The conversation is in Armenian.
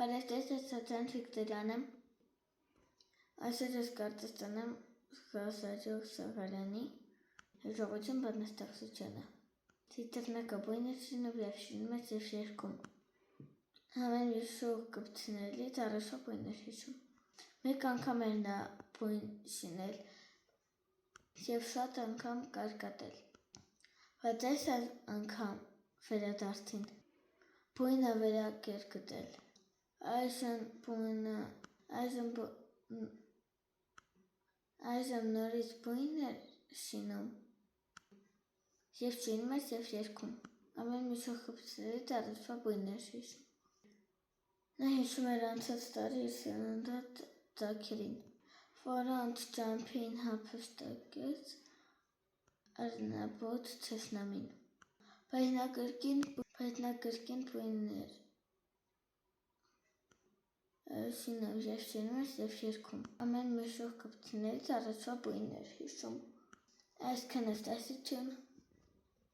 Բարեստեսացան Վիկտորյանը, այսօր ես կարտեստանեմ Ղազարեող Սաղարյանի հիշողություն բանաստեղծությունը։ Տիտրնակը բույնը և շինում ես և երկում։ Ամեն հիշող կպցնելից առաջվա բույն էր հիշում։ Մեկ անգամ էր նա բույն շինել և շատ անգամ կարկատել, բայց այս անգամ վերադարձին բույնը վերակ էր գտել։ Այժմ նորից բույն էր շինում և շինում ես և երգում։ Ամեն հիշող կպցնելից առաջվա բույն էր հիշում։ Նա հիշում էր անցած տարի իր սերնդատ ծագերին, որը անցջամփին հափշտակեց առնաբոց թշնամին, բայց նա կրկին բույն էր շինում և շինում ես և երգում։ Ամեն հիշող կպցնելից առաջվա բույն էր հիշում։ Այսքանը ստասություն։